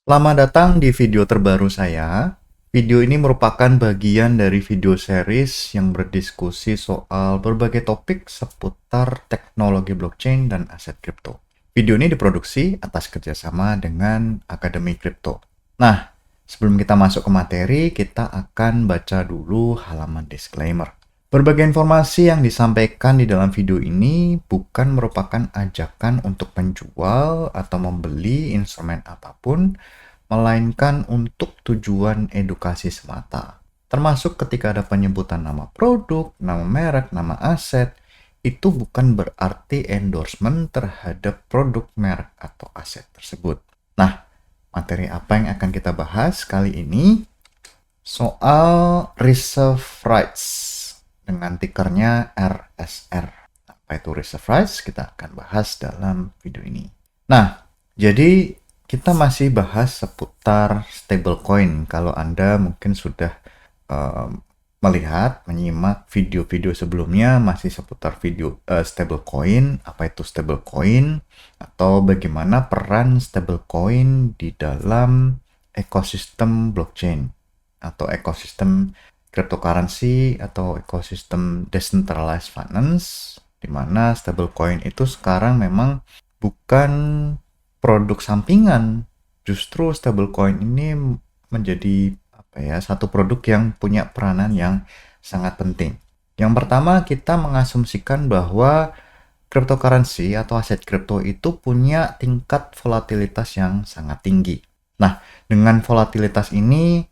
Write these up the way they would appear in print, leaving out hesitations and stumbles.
Selamat datang di video terbaru saya. Video ini merupakan bagian dari video series yang berdiskusi soal berbagai topik seputar teknologi blockchain dan aset kripto. Video ini diproduksi atas kerjasama dengan Akademi Kripto. Nah, sebelum kita masuk ke materi, kita akan baca dulu halaman disclaimer. Berbagai informasi yang disampaikan di dalam video ini bukan merupakan ajakan untuk menjual atau membeli instrumen apapun, melainkan untuk tujuan edukasi semata. Termasuk ketika ada penyebutan nama produk, nama merek, nama aset, itu bukan berarti endorsement terhadap produk, merek, atau aset tersebut. Nah, materi apa yang akan kita bahas kali ini? Soal reserve rights dengan tikernya RSR. Apa itu reserve rights? Kita akan bahas dalam video ini. Nah, jadi kita masih bahas seputar stablecoin. Kalau Anda mungkin sudah menyimak video-video sebelumnya masih seputar video stablecoin, apa itu stablecoin, atau bagaimana peran stablecoin di dalam ekosistem blockchain atau ekosistem cryptocurrency atau ekosistem decentralized finance, di mana stablecoin itu sekarang memang bukan produk sampingan. Justru stablecoin ini menjadi satu produk yang punya peranan yang sangat penting. Yang pertama, kita mengasumsikan bahwa cryptocurrency atau aset kripto itu punya tingkat volatilitas yang sangat tinggi. Nah, dengan volatilitas ini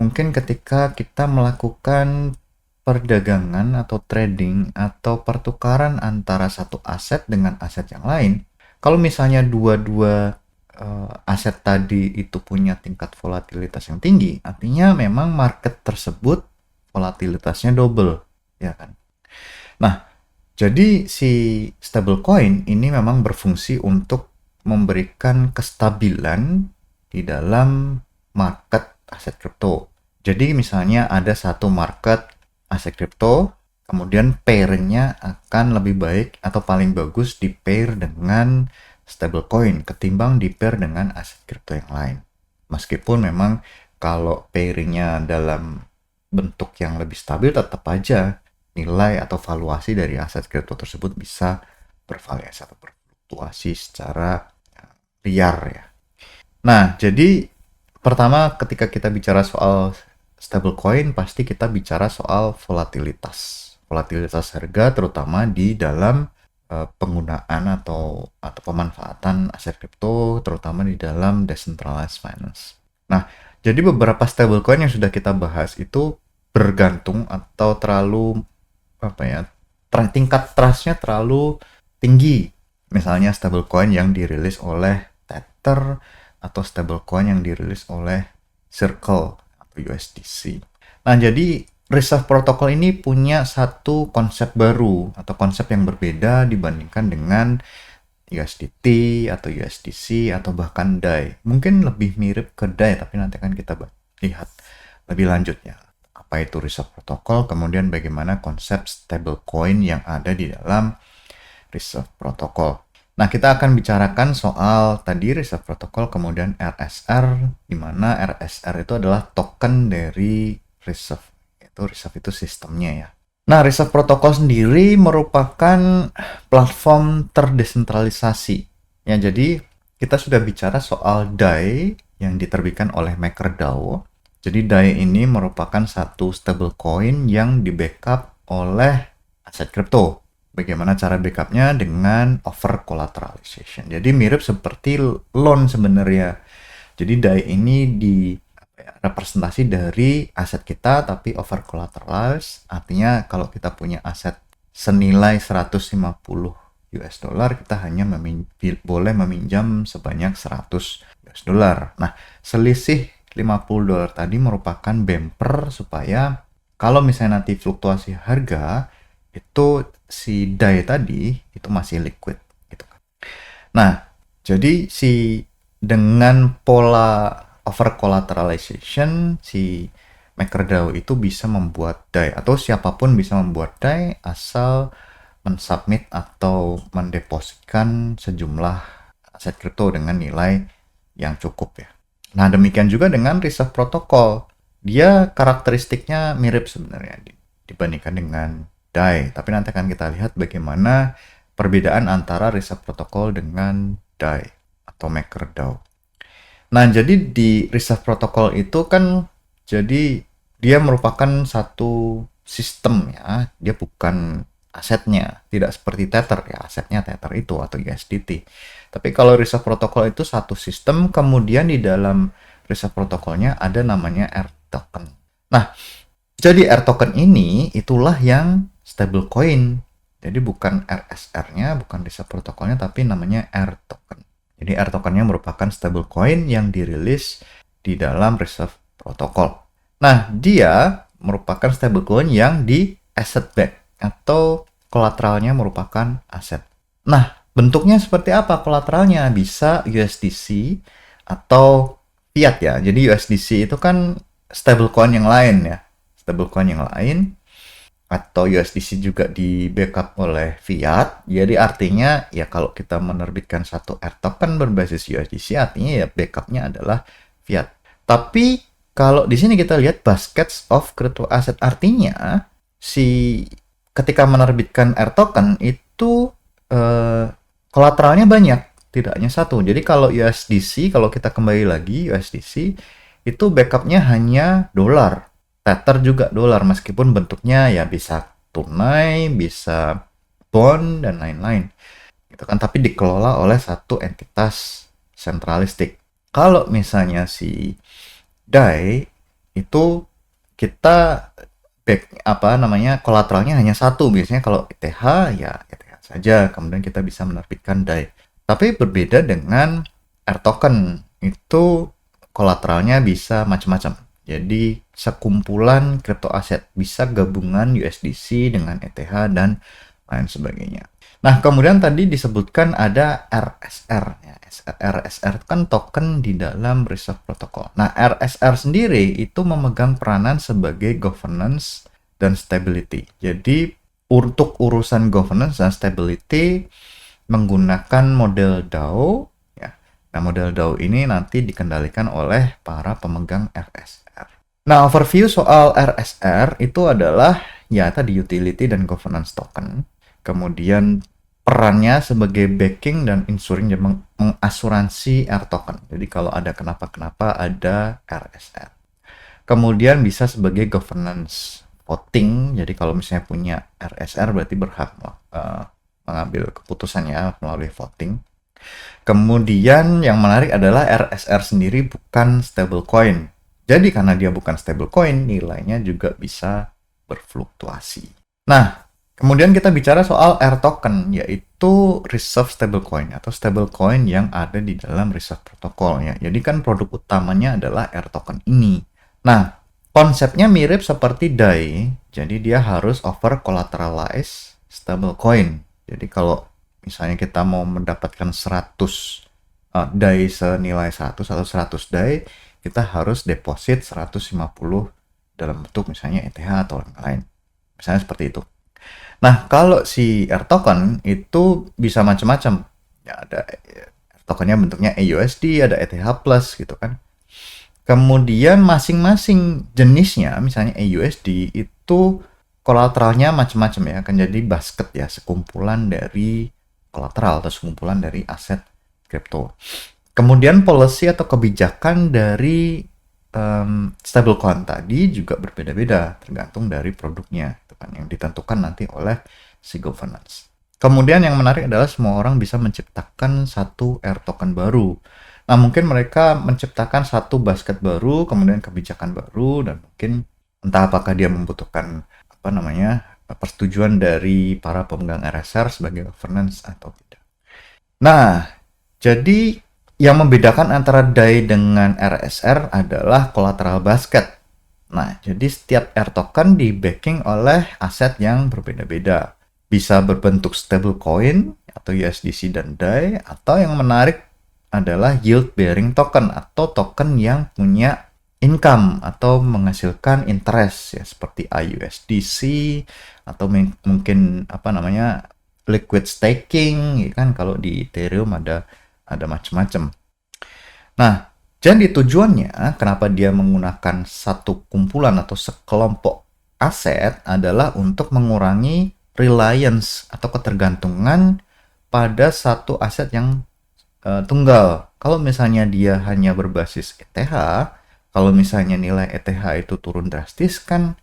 mungkin ketika kita melakukan perdagangan atau trading atau pertukaran antara satu aset dengan aset yang lain, kalau misalnya dua-dua aset tadi itu punya tingkat volatilitas yang tinggi, artinya memang market tersebut volatilitasnya double, ya kan? Nah, jadi si stablecoin ini memang berfungsi untuk memberikan kestabilan di dalam market aset kripto. Jadi misalnya ada satu market aset kripto, kemudian pairingnya akan lebih baik atau paling bagus di pair dengan stablecoin ketimbang di pair dengan aset kripto yang lain. Meskipun memang kalau pairingnya dalam bentuk yang lebih stabil, tetap aja nilai atau valuasi dari aset kripto tersebut bisa bervariasi atau berfluktuasi secara liar ya. Nah, jadi pertama ketika kita bicara soal stablecoin, pasti kita bicara soal volatilitas. Volatilitas harga terutama di dalam penggunaan atau pemanfaatan aset kripto, terutama di dalam decentralized finance. Nah, jadi beberapa stablecoin yang sudah kita bahas itu bergantung atau terlalu tingkat trustnya terlalu tinggi. Misalnya stablecoin yang dirilis oleh Tether atau stablecoin yang dirilis oleh Circle atau USDC. Nah, jadi Reserve Protocol ini punya satu konsep baru atau konsep yang berbeda dibandingkan dengan USDT atau USDC atau bahkan DAI. Mungkin lebih mirip ke DAI, tapi nanti akan kita lihat lebih lanjutnya. Apa itu Reserve Protocol, kemudian bagaimana konsep stablecoin yang ada di dalam Reserve Protocol. Nah, kita akan bicarakan soal tadi Reserve Protocol, kemudian RSR, di mana RSR itu adalah token dari Reserve. Reserve itu sistemnya ya. Nah, Reserve Protocol sendiri merupakan platform terdesentralisasi. Ya, jadi kita sudah bicara soal DAI yang diterbitkan oleh MakerDAO. Jadi DAI ini merupakan satu stablecoin yang di-backup oleh aset kripto. Bagaimana cara backupnya? Dengan over collateralization. Jadi mirip seperti loan sebenarnya. Jadi DAI ini representasi dari aset kita tapi over collateralized, artinya kalau kita punya aset senilai 150 US dollar, kita hanya boleh meminjam sebanyak 100 US dollar. Nah, selisih 50 dolar tadi merupakan bumper supaya kalau misalnya nanti fluktuasi harga itu si DAI tadi itu masih liquid gitu kan. Nah, jadi dengan pola over collateralization, si MakerDAO itu bisa membuat DAI atau siapapun bisa membuat DAI asal mensubmit atau mendepositkan sejumlah aset kripto dengan nilai yang cukup ya. Nah, demikian juga dengan reserve protocol. Dia karakteristiknya mirip sebenarnya dibandingkan dengan DAI. Tapi nanti akan kita lihat bagaimana perbedaan antara reserve protocol dengan DAI atau MakerDAO. Nah, jadi di reserve protocol itu kan jadi dia merupakan satu sistem ya. Dia bukan asetnya, tidak seperti Tether ya, asetnya Tether itu atau USDT. Tapi kalau reserve protocol itu satu sistem, kemudian di dalam reserve protokolnya ada namanya R token. Nah, jadi R token ini itulah yang stablecoin. Jadi bukan RSR-nya, bukan reserve protokolnya, tapi namanya R token. Jadi R tokennya merupakan stablecoin yang dirilis di dalam reserve protokol. Nah, dia merupakan stablecoin yang di asset back atau kolateralnya merupakan aset. Nah, bentuknya seperti apa kolateralnya? Bisa USDC atau fiat ya. Jadi USDC itu kan stablecoin yang lain ya. Stablecoin yang lain atau USDC juga di backup oleh fiat. Jadi artinya ya kalau kita menerbitkan satu R token berbasis USDC artinya ya backupnya adalah fiat. Tapi kalau di sini kita lihat baskets of crypto asset artinya si ketika menerbitkan R token itu kolateralnya banyak, tidak hanya satu. Jadi kalau USDC, kalau kita kembali lagi USDC itu backupnya hanya dolar. Tether juga dolar meskipun bentuknya ya bisa tunai, bisa bond dan lain-lain. Gitu kan, tapi dikelola oleh satu entitas sentralistik. Kalau misalnya si DAI itu kita kolateralnya hanya satu. Biasanya kalau ETH ya ETH saja, kemudian kita bisa menerbitkan DAI. Tapi berbeda dengan R token, itu kolateralnya bisa macam-macam. Jadi sekumpulan kripto aset, bisa gabungan USDC dengan ETH dan lain sebagainya. Nah, kemudian tadi disebutkan ada RSR. Ya, RSR kan token di dalam reserve protocol. Nah, RSR sendiri itu memegang peranan sebagai governance dan stability. Jadi, untuk urusan governance dan stability menggunakan model DAO. Ya. Nah, model DAO ini nanti dikendalikan oleh para pemegang RSR. Nah, overview soal RSR itu adalah ya tadi utility dan governance token. Kemudian perannya sebagai backing dan insuring dan mengasuransi R token. Jadi kalau ada kenapa-kenapa ada RSR. Kemudian bisa sebagai governance voting. Jadi kalau misalnya punya RSR berarti berhak mengambil keputusannya melalui voting. Kemudian yang menarik adalah RSR sendiri bukan stablecoin. Jadi karena dia bukan stablecoin, nilainya juga bisa berfluktuasi. Nah, kemudian kita bicara soal R token, yaitu reserve stablecoin atau stablecoin yang ada di dalam reserve protocol ya. Jadi kan produk utamanya adalah R token ini. Nah, konsepnya mirip seperti DAI, jadi dia harus over collateralized stablecoin. Jadi kalau misalnya kita mau mendapatkan 100 DAI senilai 100 atau 100 DAI, kita harus deposit 150 dalam bentuk misalnya ETH atau lain-lain. Misalnya seperti itu. Nah, kalau si R token itu bisa macam-macam. Ya, ada R tokennya bentuknya AUSD, ada ETH plus gitu kan. Kemudian masing-masing jenisnya, misalnya AUSD itu kolateralnya macam-macam ya, akan jadi basket ya, sekumpulan dari kolateral atau sekumpulan dari aset kripto. Kemudian policy atau kebijakan dari stablecoin tadi juga berbeda-beda tergantung dari produknya, itu kan yang ditentukan nanti oleh si governance. Kemudian yang menarik adalah semua orang bisa menciptakan satu R token baru. Nah, mungkin mereka menciptakan satu basket baru, kemudian kebijakan baru, dan mungkin entah apakah dia membutuhkan persetujuan dari para pemegang RSR sebagai governance atau tidak. Nah, jadi yang membedakan antara DAI dengan RSR adalah collateral basket. Nah, jadi setiap R token di backing oleh aset yang berbeda-beda. Bisa berbentuk stablecoin atau USDC dan DAI, atau yang menarik adalah yield bearing token atau token yang punya income atau menghasilkan interest ya, seperti IUSDC atau mungkin liquid staking ya kan, kalau di Ethereum ada macam-macam. Nah, Jadi tujuannya kenapa dia menggunakan satu kumpulan atau sekelompok aset adalah untuk mengurangi reliance atau ketergantungan pada satu aset yang tunggal. Kalau misalnya dia hanya berbasis ETH, kalau misalnya nilai ETH itu turun drastis kan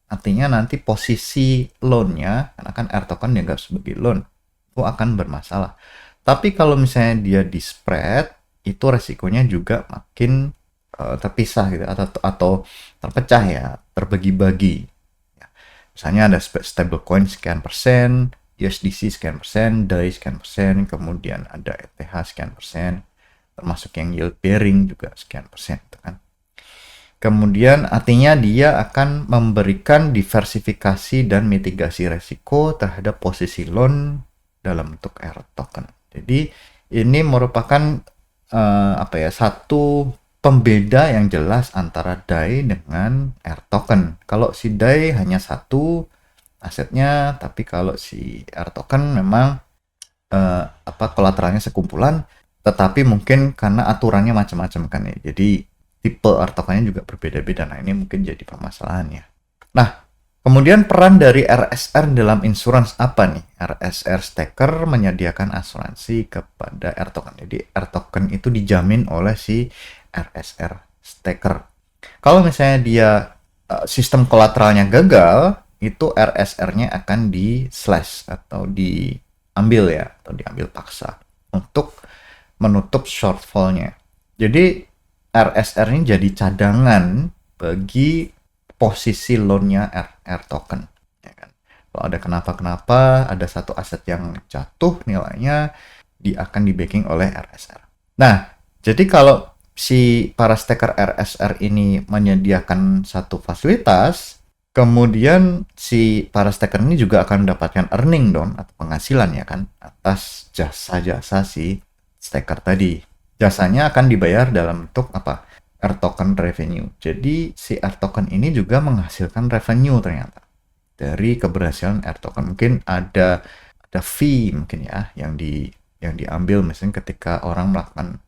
artinya nanti posisi loan-nya, karena kan R token dianggap sebagai loan, itu akan bermasalah. Tapi kalau misalnya dia di spread, itu resikonya juga makin terpisah gitu atau terpecah ya, terbagi-bagi. Ya. Misalnya ada stablecoin sekian persen, USDC sekian persen, DAI sekian persen, kemudian ada ETH sekian persen, termasuk yang yield bearing juga sekian persen, gitu kan. Kemudian artinya dia akan memberikan diversifikasi dan mitigasi resiko terhadap posisi loan dalam bentuk R token. Jadi ini merupakan satu pembeda yang jelas antara DAI dengan R token. Kalau si DAI hanya satu asetnya, tapi kalau si R token memang kolateralnya sekumpulan, tetapi mungkin karena aturannya macam-macam kan ya. Jadi tipe R tokennya juga berbeda-beda. Nah, ini mungkin jadi permasalahannya. Nah, kemudian peran dari RSR dalam insurance apa nih? RSR staker menyediakan asuransi kepada R token. Jadi R token itu dijamin oleh si RSR staker. Kalau misalnya dia sistem kolateralnya gagal, itu RSR-nya akan di slash atau diambil ya, atau diambil paksa untuk menutup shortfall-nya. Jadi RSR ini jadi cadangan bagi posisi loan-nya R token. Ya kan? Kalau ada kenapa-kenapa, ada satu aset yang jatuh nilainya, dia akan di-backing oleh RSR. Nah, jadi kalau si para staker RSR ini menyediakan satu fasilitas, kemudian si para staker ini juga akan mendapatkan earning dong, atau penghasilan ya kan, atas jasa-jasa si staker tadi. Jasanya akan dibayar dalam bentuk R token revenue. Jadi si R token ini juga menghasilkan revenue ternyata dari keberhasilan R token. Mungkin ada fee mungkin ya yang diambil misalnya ketika orang melakukan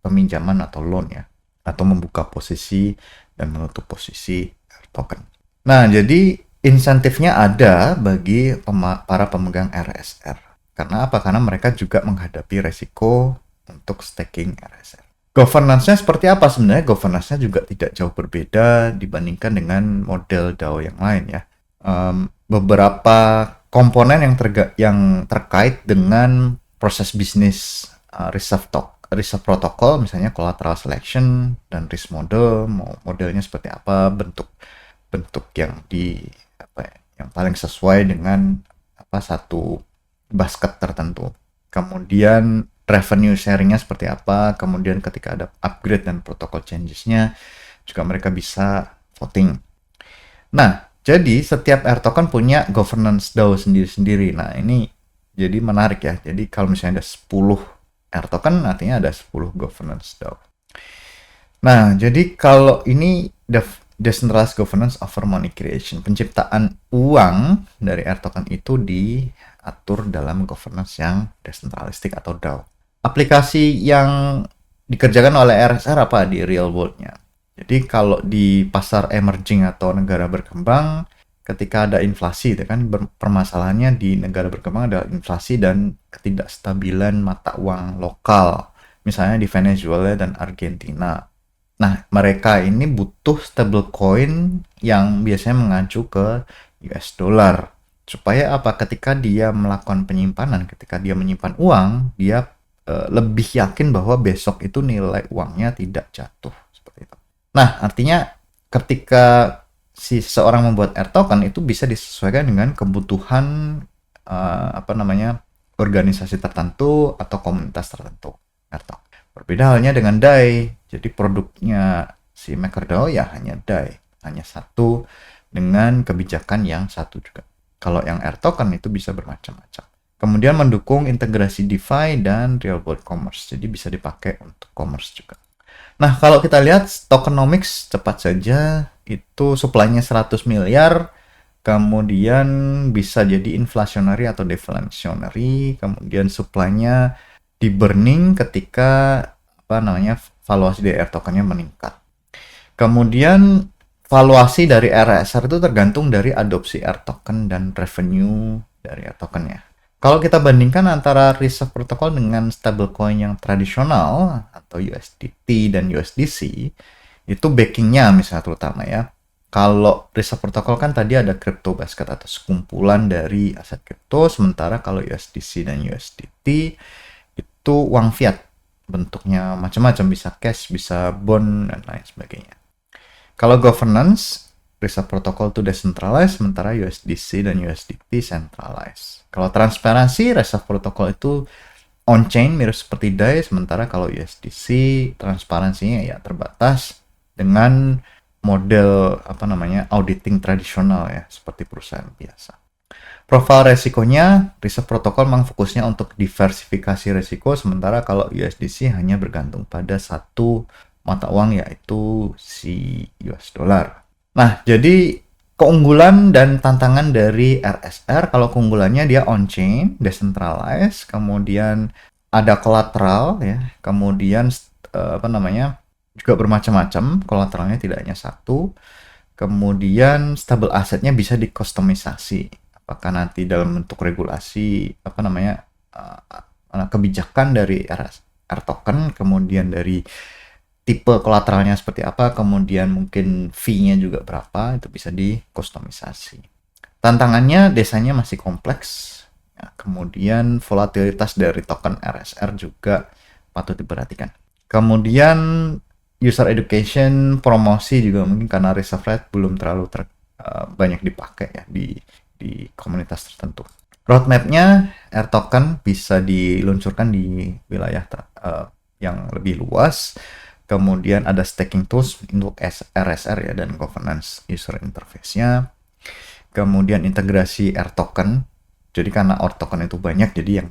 peminjaman atau loan ya, atau membuka posisi dan menutup posisi R token. Nah, jadi insentifnya ada bagi para pemegang RSR. Karena apa? Karena mereka juga menghadapi resiko untuk staking RSR. Governance-nya seperti apa sebenarnya? Governance-nya juga tidak jauh berbeda dibandingkan dengan model DAO yang lain ya. Beberapa komponen yang terkait dengan proses bisnis reserve protocol, misalnya collateral selection dan risk model, modelnya seperti apa, bentuk yang yang paling sesuai dengan satu basket tertentu. Kemudian revenue sharing-nya seperti apa, kemudian ketika ada upgrade dan protocol changes-nya juga mereka bisa voting. Nah, jadi setiap R token punya governance DAO sendiri-sendiri. Nah, ini jadi menarik ya. Jadi kalau misalnya ada 10 R token, artinya ada 10 governance DAO. Nah, jadi kalau ini decentralized governance over money creation, penciptaan uang dari R token itu diatur dalam governance yang desentralistik atau DAO. Aplikasi yang dikerjakan oleh RSR apa di real world-nya? Jadi kalau di pasar emerging atau negara berkembang, ketika ada inflasi, itu kan permasalahannya di negara berkembang ada inflasi dan ketidakstabilan mata uang lokal, misalnya di Venezuela dan Argentina. Nah, mereka ini butuh stablecoin yang biasanya mengacu ke US dollar. Supaya apa? Ketika dia melakukan penyimpanan, ketika dia menyimpan uang, dia lebih yakin bahwa besok itu nilai uangnya tidak jatuh seperti itu. Nah, artinya ketika si seorang membuat R token itu bisa disesuaikan dengan kebutuhan organisasi tertentu atau komunitas tertentu. R token. Berbeda halnya dengan DAI. Jadi produknya si MakerDAO ya hanya DAI, hanya satu dengan kebijakan yang satu juga. Kalau yang R token itu bisa bermacam-macam. Kemudian mendukung integrasi DeFi dan real world commerce. Jadi bisa dipakai untuk commerce juga. Nah, kalau kita lihat tokenomics cepat saja itu supply-nya 100 miliar, kemudian bisa jadi inflationary atau deflationary, kemudian supply-nya di burning ketika valuasi dari R tokennya meningkat. Kemudian valuasi dari RSR itu tergantung dari adopsi R token dan revenue dari R tokennya. Kalau kita bandingkan antara reserve protokol dengan stablecoin yang tradisional atau USDT dan USDC, itu backingnya misalnya terutama ya. Kalau reserve protokol kan tadi ada crypto basket atau sekumpulan dari aset kripto, sementara kalau USDC dan USDT itu uang fiat, bentuknya macam-macam, bisa cash, bisa bond, dan lain sebagainya. Kalau governance, reserve protocol itu decentralized, sementara USDC dan USDT centralized. Kalau transparansi, reserve protocol itu on-chain, mirip seperti DAI, sementara kalau USDC, transparansinya ya terbatas dengan model auditing tradisional ya, seperti perusahaan biasa. Profil resikonya, reserve protocol memang fokusnya untuk diversifikasi resiko, sementara kalau USDC hanya bergantung pada satu mata uang, yaitu si US dollar. Nah, jadi keunggulan dan tantangan dari RSR, kalau keunggulannya dia on-chain, decentralized, kemudian ada kolateral ya, kemudian juga bermacam-macam, kolateralnya tidak hanya satu, kemudian stable asetnya bisa dikustomisasi. Apakah nanti dalam bentuk regulasi kebijakan dari R token, kemudian dari tipe kolateralnya seperti apa, kemudian mungkin fee-nya juga berapa, itu bisa dikustomisasi. Tantangannya desanya masih kompleks, ya, kemudian volatilitas dari token RSR juga patut diperhatikan. Kemudian user education, promosi juga mungkin karena reserve rate belum terlalu banyak dipakai ya di komunitas tertentu. Roadmap-nya R token bisa diluncurkan di wilayah yang lebih luas. Kemudian ada staking tools untuk RSR ya, dan governance user interface-nya. Kemudian integrasi R token. Jadi karena R token itu banyak, jadi yang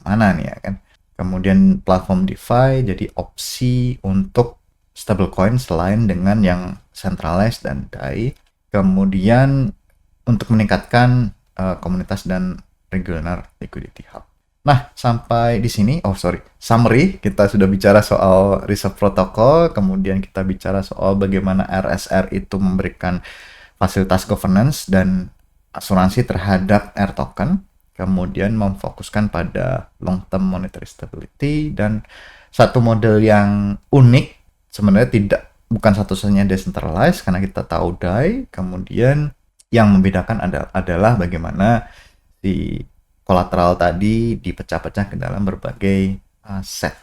mana nih ya kan. Kemudian platform DeFi, jadi opsi untuk stablecoin selain dengan yang centralized dan DAI. Kemudian untuk meningkatkan komunitas dan regular liquidity hub. Nah, sampai di sini, summary, kita sudah bicara soal reserve protocol, kemudian kita bicara soal bagaimana RSR itu memberikan fasilitas governance dan asuransi terhadap R token, kemudian memfokuskan pada long term monetary stability, dan satu model yang unik, sebenarnya bukan satu-satunya decentralized, karena kita tahu DAI, kemudian yang membedakan adalah bagaimana si kolateral tadi dipecah-pecah ke dalam berbagai set.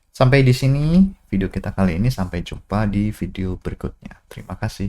Sampai di sini video kita kali ini, sampai jumpa di video berikutnya. Terima kasih.